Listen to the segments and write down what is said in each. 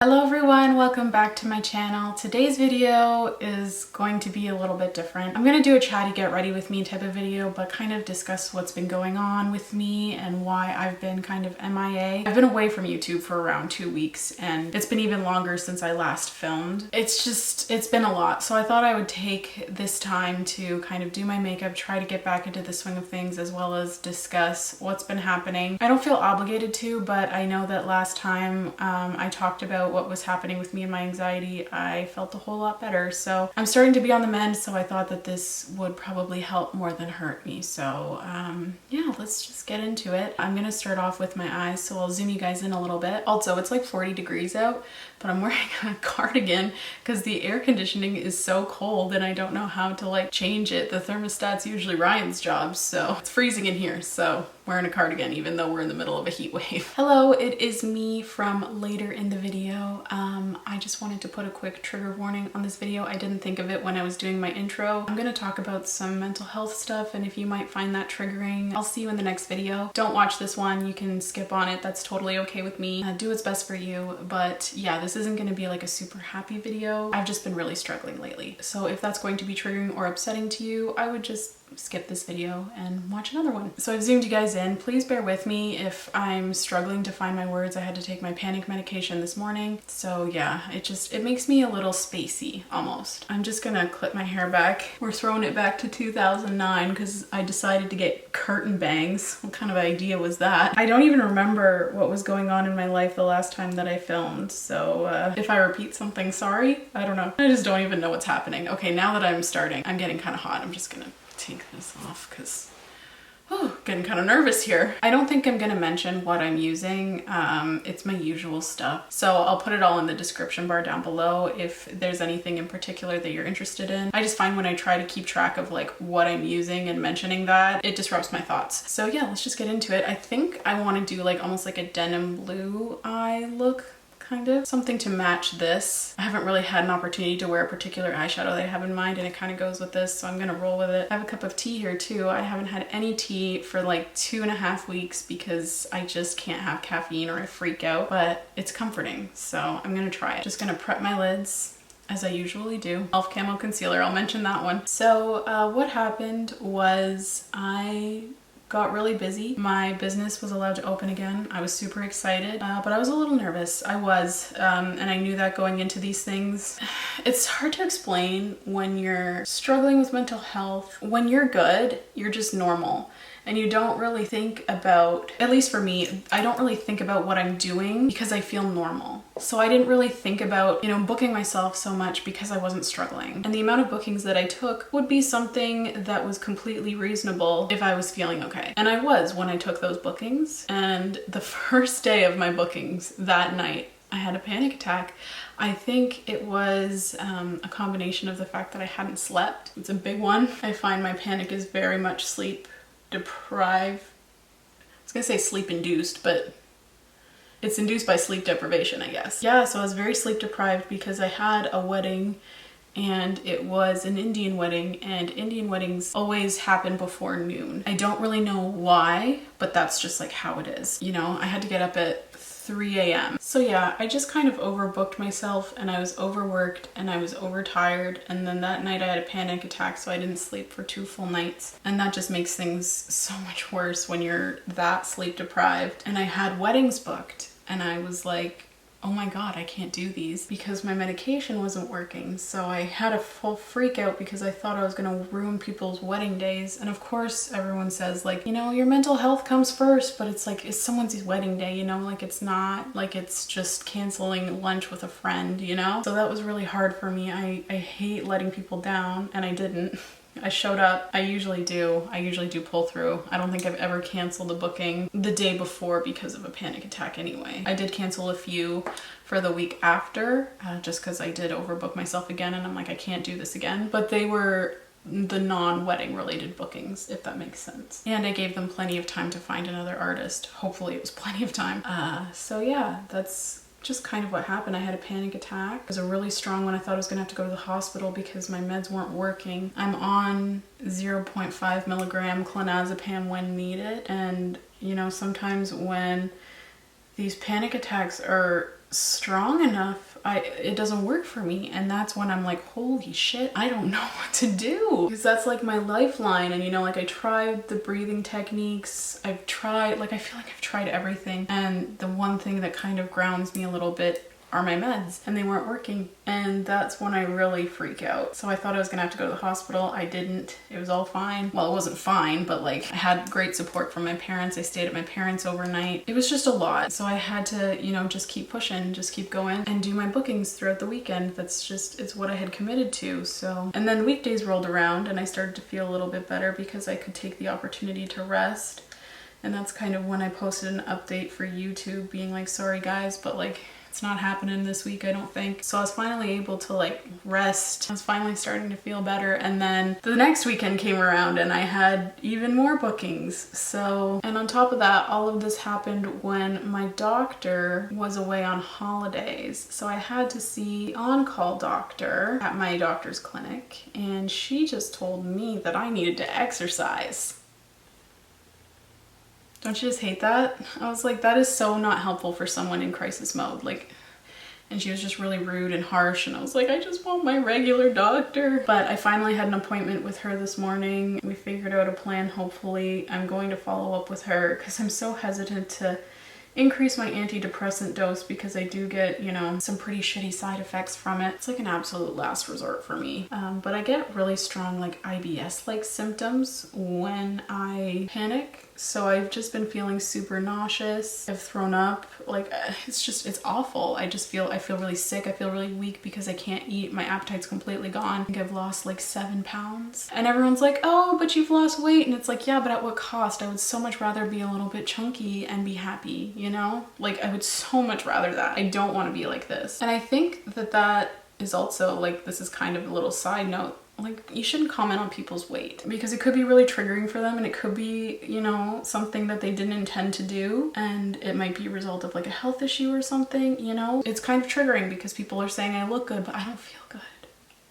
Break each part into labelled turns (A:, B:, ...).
A: Hello everyone, welcome back to my channel. Today's video is going to be a little bit different. I'm going to do a chatty get ready with me type of video, but kind of discuss what's been going on with me and why I've been kind of MIA. I've been away from YouTube for around 2 weeks and it's been even longer since I last filmed. It's been a lot. So I thought I would take this time to kind of do my makeup, try to get back into the swing of things, as well as discuss what's been happening. I don't feel obligated to, but I know that last time I talked about what was happening with me and my anxiety, I felt a whole lot better. So I'm starting to be on the mend, so I thought that this would probably help more than hurt me. So yeah, let's just get into it. I'm gonna start off with my eyes, so I'll zoom you guys in a little bit. Also, it's like 40 degrees out, but I'm wearing a cardigan because the air conditioning is so cold and I don't know how to like change it. The thermostat's usually Ryan's job, so it's freezing in here, so wearing a cardigan even though we're in the middle of a heat wave. Hello, it is me from later in the video. I just wanted to put a quick trigger warning on this video. I didn't think of it when I was doing my intro. I'm gonna talk about some mental health stuff, and if you might find that triggering, I'll see you in the next video. Don't watch this one, you can skip on it, that's totally okay with me. Do what's best for you, but yeah, this isn't gonna be like a super happy video. I've just been really struggling lately. So if that's going to be triggering or upsetting to you, I would just skip this video and watch another one. So I've zoomed you guys in. Please bear with me if I'm struggling to find my words. I had to take my panic medication this morning. So yeah, it makes me a little spacey almost. I'm just gonna clip my hair back. We're throwing it back to 2009 because I decided to get curtain bangs. What kind of idea was that? I don't even remember what was going on in my life the last time that I filmed. So if I repeat something, sorry. I don't know. I just don't even know what's happening. Okay, now that I'm starting, I'm getting kind of hot. I'm just gonna take this off because getting kind of nervous here. I don't think I'm gonna mention what I'm using. It's my usual stuff, so I'll put it all in the description bar down below if there's anything in particular that you're interested in. I just find when I try to keep track of like what I'm using and mentioning that, it disrupts my thoughts. So yeah, let's just get into it. I think I want to do like almost like a denim blue eye look, kind of something to match this. I haven't really had an opportunity to wear a particular eyeshadow that I have in mind, and it kind of goes with this, so I'm gonna roll with it. I have a cup of tea here too. I haven't had any tea for like 2.5 weeks because I just can't have caffeine or I freak out, but it's comforting, so I'm gonna try it. Just gonna prep my lids as I usually do. e.l.f. Camo Concealer, I'll mention that one. So what happened was I got really busy. My business was allowed to open again. I was super excited, but I was a little nervous. I was, and I knew that going into these things. It's hard to explain when you're struggling with mental health. When you're good, you're just normal. And you don't really think about, at least for me, I don't really think about what I'm doing because I feel normal. So I didn't really think about, you know, booking myself so much because I wasn't struggling. And the amount of bookings that I took would be something that was completely reasonable if I was feeling okay. And I was when I took those bookings. And the first day of my bookings, that night, I had a panic attack. I think it was a combination of the fact that I hadn't slept. It's a big one. I find my panic is very much sleep deprived. I was gonna say sleep induced, but it's induced by sleep deprivation, I guess. Yeah, so I was very sleep deprived because I had a wedding and it was an Indian wedding, and Indian weddings always happen before noon. I don't really know why, but that's just like how it is. You know, I had to get up at 3 a.m. So yeah, I just kind of overbooked myself and I was overworked and I was overtired, and then that night I had a panic attack, so I didn't sleep for 2 full nights, and that just makes things so much worse when you're that sleep deprived. And I had weddings booked and I was like, oh my god, I can't do these because my medication wasn't working. So I had a full freak out because I thought I was gonna ruin people's wedding days. And of course everyone says like, you know, your mental health comes first, but it's like, it's someone's wedding day, you know, like it's not like it's just canceling lunch with a friend, you know? So that was really hard for me. I hate letting people down, and I didn't. I showed up. I usually do pull through. I don't think I've ever canceled a booking the day before because of a panic attack anyway. I did cancel a few for the week after, just because I did overbook myself again, and I'm like, I can't do this again. But they were the non-wedding related bookings, if that makes sense. And I gave them plenty of time to find another artist. Hopefully it was plenty of time. So yeah, that's just kind of what happened. I had a panic attack. It was a really strong one. I thought I was gonna have to go to the hospital because my meds weren't working. I'm on 0.5 milligram clonazepam when needed. And you know, sometimes when these panic attacks are strong enough, it doesn't work for me. And that's when I'm like, holy shit, I don't know what to do. Because that's like my lifeline. And you know, like I tried the breathing techniques. I've tried, like I feel like I've tried everything. And the one thing that kind of grounds me a little bit are my meds, and they weren't working. And that's when I really freak out. So I thought I was gonna have to go to the hospital. I didn't. It was all fine. Well, it wasn't fine, but like I had great support from my parents. I stayed at my parents overnight. It was just a lot. So I had to, you know, just keep pushing, just keep going and do my bookings throughout the weekend. That's just, it's what I had committed to. So, and then weekdays rolled around and I started to feel a little bit better because I could take the opportunity to rest. And that's kind of when I posted an update for YouTube being like, sorry guys, but like, it's not happening this week, I don't think. So I was finally able to like rest. I was finally starting to feel better. And then the next weekend came around and I had even more bookings. So, and on top of that, all of this happened when my doctor was away on holidays. So I had to see on-call doctor at my doctor's clinic. And she just told me that I needed to exercise. Don't you just hate that? I was like, that is so not helpful for someone in crisis mode. Like, and she was just really rude and harsh. And I was like, I just want my regular doctor. But I finally had an appointment with her this morning. We figured out a plan, hopefully. I'm going to follow up with her because I'm so hesitant to increase my antidepressant dose because I do get, you know, some pretty shitty side effects from it. It's like an absolute last resort for me. But I get really strong like IBS-like symptoms when I panic. So I've just been feeling super nauseous. I've thrown up. Like it's awful. I feel really sick. I feel really weak because I can't eat. My appetite's completely gone. I think I've lost like 7 pounds. And everyone's like, oh, but you've lost weight. And it's like, yeah, but at what cost? I would so much rather be a little bit chunky and be happy, you know? Like I would so much rather that. I don't want to be like this. And I think that is also like, this is kind of a little side note. Like, you shouldn't comment on people's weight because it could be really triggering for them and it could be, you know, something that they didn't intend to do and it might be a result of like a health issue or something, you know? It's kind of triggering because people are saying I look good, but I don't feel good.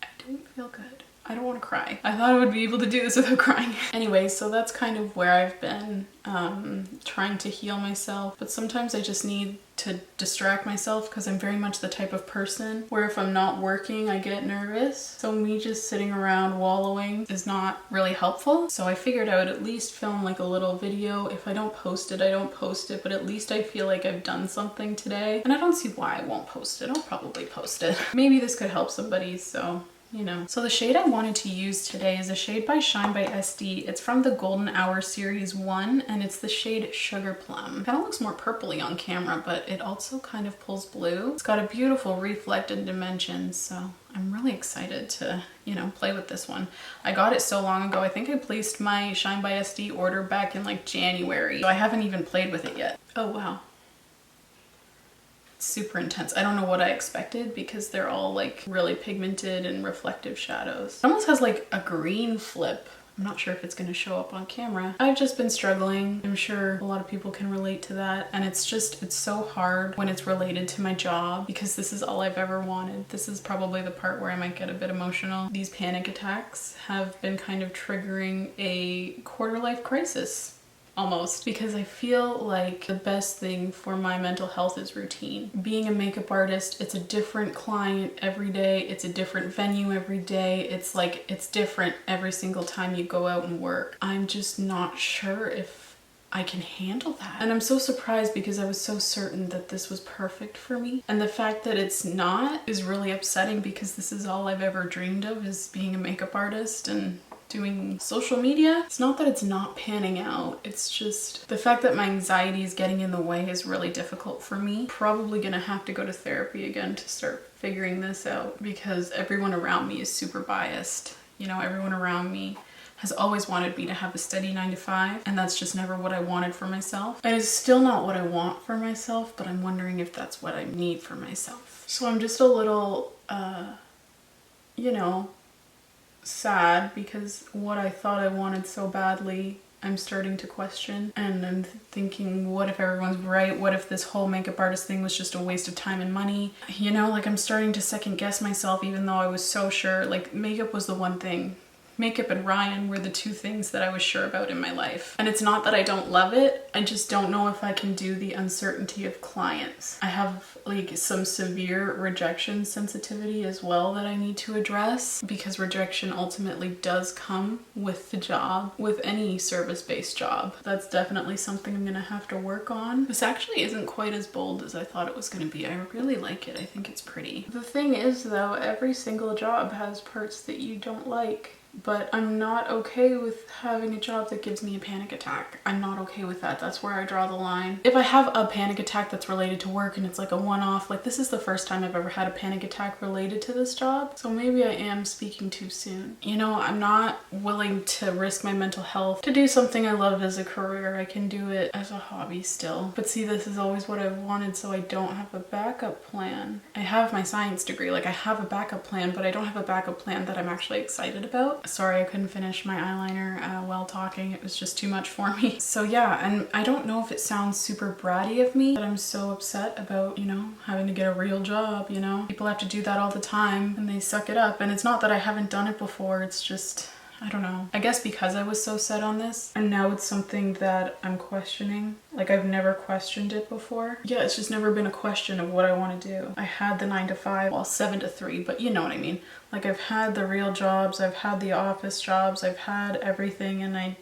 A: I don't feel good. I don't want to cry. I thought I would be able to do this without crying. Anyway, so that's kind of where I've been trying to heal myself. But sometimes I just need to distract myself because I'm very much the type of person where if I'm not working, I get nervous. So me just sitting around wallowing is not really helpful. So I figured I would at least film like a little video. If I don't post it, I don't post it, but at least I feel like I've done something today. And I don't see why I won't post it. I'll probably post it. Maybe this could help somebody, so you know. So the shade I wanted to use today is a shade by Shine by SD. It's from the Golden Hour Series 1 and it's the shade Sugar Plum. Kind of looks more purpley on camera, but it also kind of pulls blue. It's got a beautiful reflected dimension, so I'm really excited to, you know, play with this one. I got it so long ago. I think I placed my Shine by SD order back in like January, so I haven't even played with it yet. Oh wow. Super intense. I don't know what I expected because they're all like really pigmented and reflective shadows. It almost has like a green flip. I'm not sure if it's going to show up on camera. I've just been struggling. I'm sure a lot of people can relate to that. And it's so hard when it's related to my job because this is all I've ever wanted. This is probably the part where I might get a bit emotional. These panic attacks have been kind of triggering a quarter-life crisis. Almost, because I feel like the best thing for my mental health is routine. Being a makeup artist, it's a different client every day. It's a different venue every day. It's like, it's different every single time you go out and work. I'm just not sure if I can handle that. And I'm so surprised because I was so certain that this was perfect for me. And the fact that it's not is really upsetting because this is all I've ever dreamed of, is being a makeup artist and doing social media. It's not that it's not panning out, it's just the fact that my anxiety is getting in the way is really difficult for me. Probably gonna have to go to therapy again to start figuring this out because everyone around me is super biased. You know, everyone around me has always wanted me to have a steady 9 to 5, and that's just never what I wanted for myself. And it's still not what I want for myself, but I'm wondering if that's what I need for myself. So I'm just a little, you know, sad because what I thought I wanted so badly, I'm starting to question. And I'm thinking, what if everyone's right? What if this whole makeup artist thing was just a waste of time and money? You know, like I'm starting to second guess myself even though I was so sure. Like makeup was the one thing Makeup and Ryan were the two things that I was sure about in my life. And it's not that I don't love it, I just don't know if I can do the uncertainty of clients. I have like some severe rejection sensitivity as well that I need to address, because rejection ultimately does come with the job, with any service-based job. That's definitely something I'm gonna have to work on. This actually isn't quite as bold as I thought it was gonna be. I really like it. I think it's pretty. The thing is though, every single job has parts that you don't like. But I'm not okay with having a job that gives me a panic attack. I'm not okay with that. That's where I draw the line. If I have a panic attack that's related to work and it's like a one-off, like this is the first time I've ever had a panic attack related to this job. So maybe I am speaking too soon. You know, I'm not willing to risk my mental health to do something I love as a career. I can do it as a hobby still. But see, this is always what I've wanted, so I don't have a backup plan. I have my science degree, like I have a backup plan, but I don't have a backup plan that I'm actually excited about. Sorry, I couldn't finish my eyeliner while talking. It was just too much for me. So yeah, and I don't know if it sounds super bratty of me, but I'm so upset about, you know, having to get a real job, you know? People have to do that all the time and they suck it up. And it's not that I haven't done it before, it's just, I don't know. I guess because I was so set on this and now it's something that I'm questioning. Like I've never questioned it before. Yeah, it's just never been a question of what I want to do. I had the 9 to 5, well 7 to 3, but you know what I mean. Like I've had the real jobs, I've had the office jobs, I've had everything, and I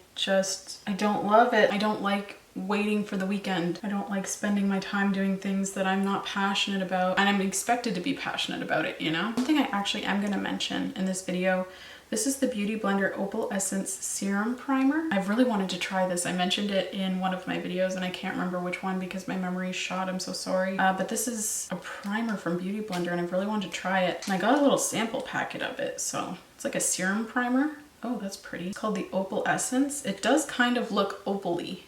A: don't love it. I don't like waiting for the weekend. I don't like spending my time doing things that I'm not passionate about, and I'm expected to be passionate about it, you know? Something I actually am gonna mention in this video, this is the Beauty Blender Opal Essence Serum Primer. I've really wanted to try this. I mentioned it in one of my videos and I can't remember which one because my memory's shot, I'm so sorry. But this is a primer from Beauty Blender and I've really wanted to try it. And I got a little sample packet of it, so it's like a serum primer. Oh, that's pretty. It's called the Opal Essence. It does kind of look opal-y.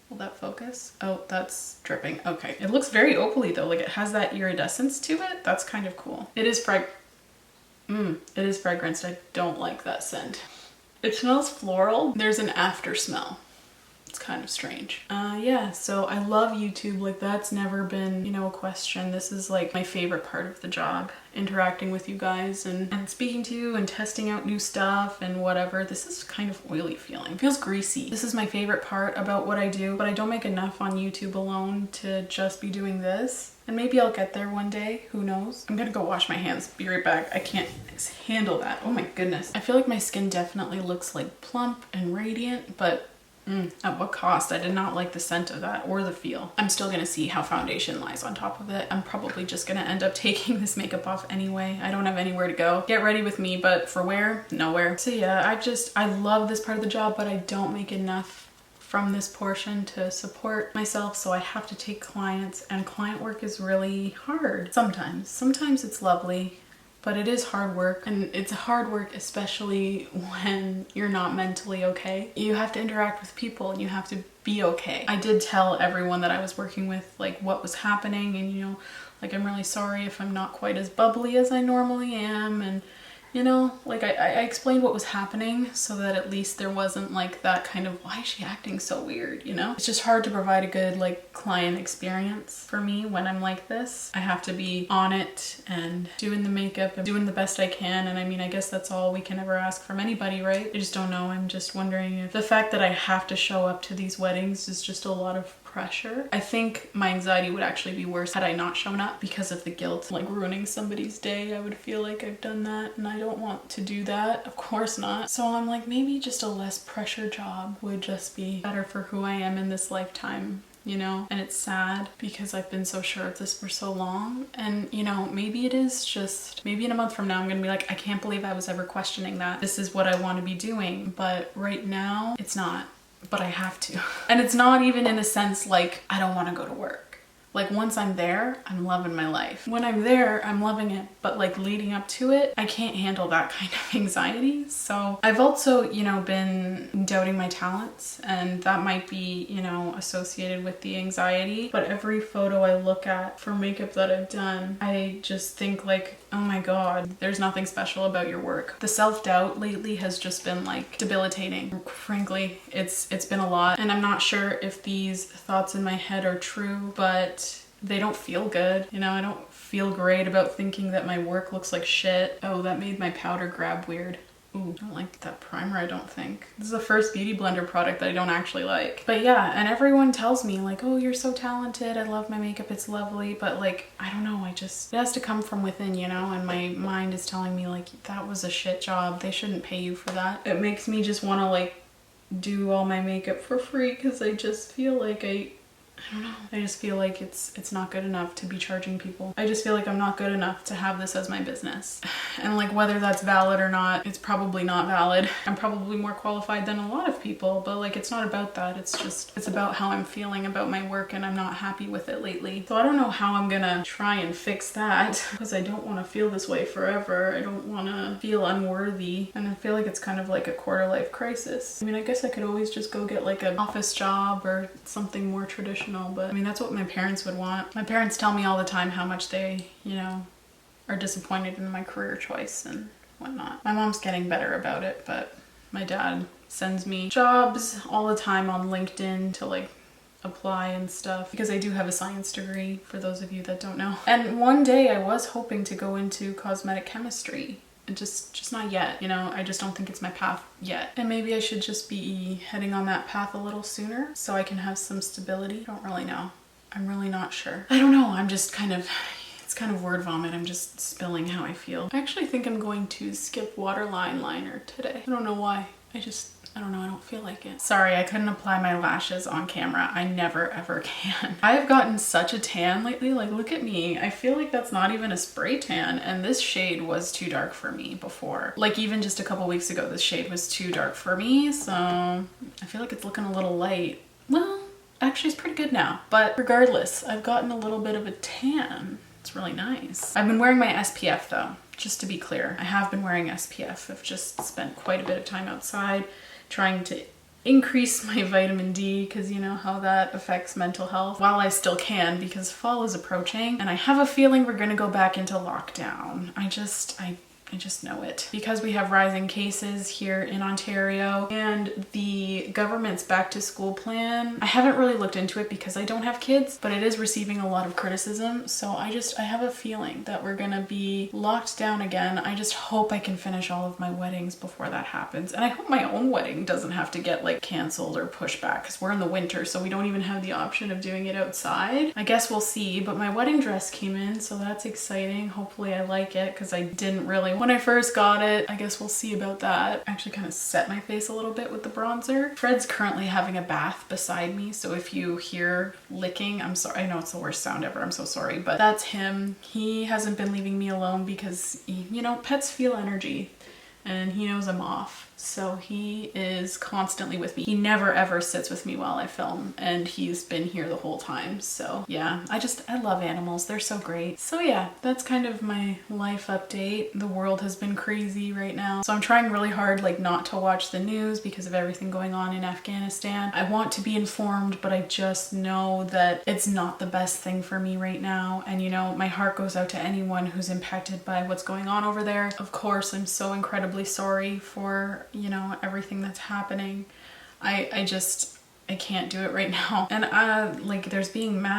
A: Will that focus? Oh, that's dripping. Okay. It looks very opal-y though. Like it has that iridescence to it. That's kind of cool. It is it is fragranced. I don't like that scent. It smells floral. There's an after smell. It's kind of strange. Yeah, so I love YouTube. Like that's never been, you know, a question. This is like my favorite part of the job. Interacting with you guys and speaking to you and testing out new stuff and whatever. This is kind of oily feeling. It feels greasy. This is my favorite part about what I do, but I don't make enough on YouTube alone to just be doing this. And maybe I'll get there one day, who knows? I'm gonna go wash my hands, be right back. I can't handle that. Oh my goodness. I feel like my skin definitely looks like plump and radiant, but at what cost? I did not like the scent of that or the feel. I'm still gonna see how foundation lies on top of it. I'm probably just gonna end up taking this makeup off anyway. I don't have anywhere to go. Get ready with me, but for where? Nowhere. So yeah, I love this part of the job, but I don't make enough from this portion to support myself, so I have to take clients, and client work is really hard sometimes. Sometimes it's lovely, but it is hard work, and it's hard work especially when you're not mentally okay. You have to interact with people and you have to be okay. I did tell everyone that I was working with like what was happening, and you know, like I'm really sorry if I'm not quite as bubbly as I normally am, and you know, like I explained what was happening so that at least there wasn't like that kind of, why is she acting so weird, you know? It's just hard to provide a good like client experience for me when I'm like this. I have to be on it and doing the makeup and doing the best I can, and I mean, I guess that's all we can ever ask from anybody, right? I just don't know. I'm just wondering if the fact that I have to show up to these weddings is just a lot of pressure. I think my anxiety would actually be worse had I not shown up because of the guilt, like ruining somebody's day. I would feel like I've done that and I don't want to do that. Of course not. So I'm like, maybe just a less pressure job would just be better for who I am in this lifetime, you know? And it's sad because I've been so sure of this for so long. And you know, maybe it is just, maybe in a month from now I'm gonna be like, I can't believe I was ever questioning that. This is what I want to be doing. But right now it's not. But I have to. And it's not even in a sense like I don't want to go to work. Like once I'm there, I'm loving my life. When I'm there, I'm loving it. But like leading up to it, I can't handle that kind of anxiety. So I've also, you know, been doubting my talents, and that might be, you know, associated with the anxiety. But every photo I look at for makeup that I've done, I just think like, oh my God, there's nothing special about your work. The self-doubt lately has just been like debilitating. Frankly, it's been a lot. And I'm not sure if these thoughts in my head are true, but they don't feel good. You know, I don't feel great about thinking that my work looks like shit. Oh, that made my powder grab weird. Ooh, I don't like that primer, I don't think. This is the first Beauty Blender product that I don't actually like. But yeah, and everyone tells me like, oh, you're so talented. I love my makeup. It's lovely. But like, I don't know. It has to come from within, you know? And my mind is telling me like, that was a shit job. They shouldn't pay you for that. It makes me just want to like do all my makeup for free because I just feel like I don't know. I just feel like it's not good enough to be charging people. I just feel like I'm not good enough to have this as my business. And like whether that's valid or not, it's probably not valid. I'm probably more qualified than a lot of people, but like it's not about that. It's about how I'm feeling about my work and I'm not happy with it lately. So I don't know how I'm gonna try and fix that because I don't want to feel this way forever. I don't want to feel unworthy. And I feel like it's kind of like a quarter life crisis. I mean, I guess I could always just go get like an office job or something more traditional. But I mean, that's what my parents would want. My parents tell me all the time how much they, you know, are disappointed in my career choice and whatnot. My mom's getting better about it, but my dad sends me jobs all the time on LinkedIn to like apply and stuff because I do have a science degree, for those of you that don't know. And one day I was hoping to go into cosmetic chemistry. Just not yet, you know. I just don't think it's my path yet, and maybe I should just be heading on that path a little sooner so I can have some stability. I don't really know. I'm really not sure. I don't know. I'm just kind of, it's kind of word vomit. I'm just spilling how I feel. I actually think I'm going to skip waterline liner today. I don't know why. I don't know, I don't feel like it. Sorry, I couldn't apply my lashes on camera. I never ever can. I have gotten such a tan lately, like look at me. I feel like that's not even a spray tan, and this shade was too dark for me before. Like even just a couple weeks ago, this shade was too dark for me, so I feel like it's looking a little light. Well, actually it's pretty good now, but regardless, I've gotten a little bit of a tan. It's really nice. I've been wearing my SPF though, just to be clear. I have been wearing SPF. I've just spent quite a bit of time outside trying to increase my vitamin D because you know how that affects mental health while I still can, because fall is approaching and I have a feeling we're gonna go back into lockdown. I just know it because we have rising cases here in Ontario and the government's back to school plan. I haven't really looked into it because I don't have kids, but it is receiving a lot of criticism. So I have a feeling that we're gonna be locked down again. I just hope I can finish all of my weddings before that happens. And I hope my own wedding doesn't have to get like canceled or pushed back because we're in the winter, so we don't even have the option of doing it outside. I guess we'll see, but my wedding dress came in, so that's exciting. Hopefully I like it because I didn't really when I first got it. I guess we'll see about that. I actually kind of set my face a little bit with the bronzer. Fred's currently having a bath beside me, so if you hear licking, I'm sorry. I know it's the worst sound ever. I'm so sorry, but that's him. He hasn't been leaving me alone because, you know, pets feel energy and he knows I'm off. So he is constantly with me. He never ever sits with me while I film, and he's been here the whole time. So yeah, I love animals. They're so great. So yeah, that's kind of my life update. The world has been crazy right now. So I'm trying really hard like not to watch the news because of everything going on in Afghanistan. I want to be informed, but I just know that it's not the best thing for me right now. And you know, my heart goes out to anyone who's impacted by what's going on over there. Of course, I'm so incredibly sorry for, you know, everything that's happening. I can't do it right now. And like there's being not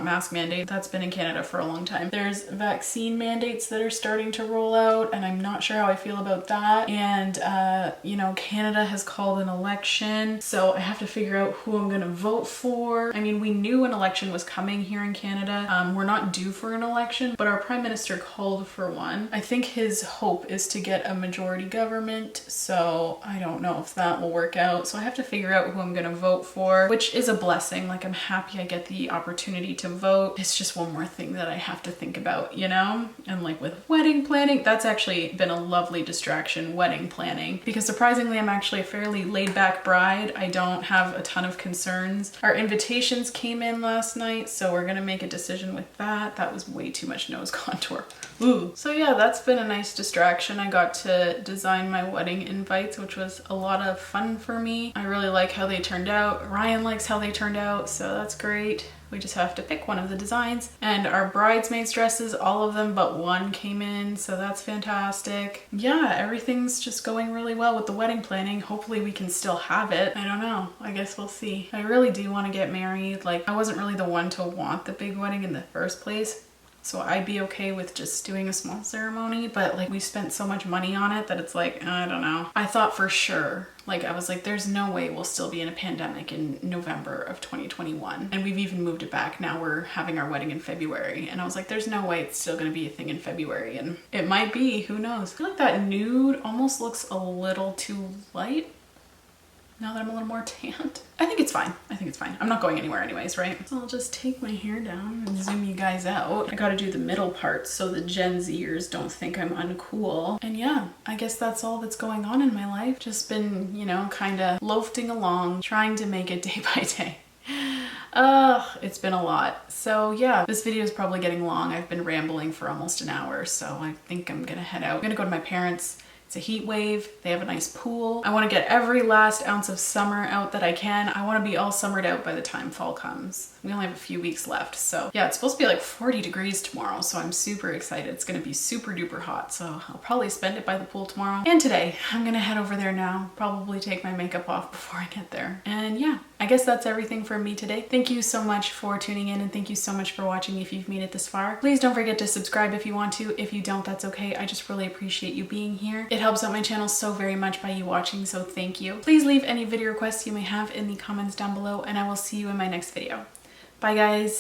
A: mask mandate, that's been in Canada for a long time. There's vaccine mandates that are starting to roll out, and I'm not sure how I feel about that. And you know, Canada has called an election, so I have to figure out who I'm gonna vote for. I mean, we knew an election was coming here in Canada. We're not due for an election, but our Prime Minister called for one. I think his hope is to get a majority government, so I don't know if that will work out. So I have to figure out who I'm gonna vote for, which is a blessing. Like, I'm happy I get the opportunity to vote. It's just one more thing that I have to think about, you know? And like with wedding planning, that's actually been a lovely distraction, wedding planning, because surprisingly I'm actually a fairly laid back bride. I don't have a ton of concerns. Our invitations came in last night, so we're gonna make a decision with that. That was way too much nose contour. Ooh. So yeah, that's been a nice distraction. I got to design my wedding invites, which was a lot of fun for me. I really like how how they turned out. Ryan likes how they turned out, so that's great. We just have to pick one of the designs. And our bridesmaids dresses, all of them but one came in, so that's fantastic. Yeah, everything's just going really well with the wedding planning. Hopefully we can still have it. I don't know. I guess we'll see. I really do want to get married. Like, I wasn't really the one to want the big wedding in the first place, so I'd be okay with just doing a small ceremony, but like we spent so much money on it that it's like, I don't know. I thought for sure, like I was like, there's no way we'll still be in a pandemic in November of 2021. And we've even moved it back. Now we're having our wedding in February. And I was like, there's no way it's still gonna be a thing in February. And it might be, who knows? I feel like that nude almost looks a little too light now that I'm a little more tanned. I think it's fine. I think it's fine. I'm not going anywhere anyways, right? So I'll just take my hair down and zoom you guys out. I gotta do the middle part so the Gen Zers don't think I'm uncool. And yeah, I guess that's all that's going on in my life. Just been, you know, kind of loafing along, trying to make it day by day. It's been a lot. So yeah, this video is probably getting long. I've been rambling for almost an hour, so I think I'm gonna head out. I'm gonna go to my parents'. It's a heat wave. They have a nice pool. I want to get every last ounce of summer out that I can. I want to be all summered out by the time fall comes. We only have a few weeks left. So yeah, it's supposed to be like 40 degrees tomorrow. So I'm super excited. It's going to be super duper hot. So I'll probably spend it by the pool tomorrow. And today I'm going to head over there now. Probably take my makeup off before I get there. And yeah, I guess that's everything from me today. Thank you so much for tuning in, and thank you so much for watching if you've made it this far. Please don't forget to subscribe if you want to. If you don't, that's okay. I just really appreciate you being here. It helps out my channel so very much by you watching, so thank you. Please leave any video requests you may have in the comments down below, and I will see you in my next video. Bye guys!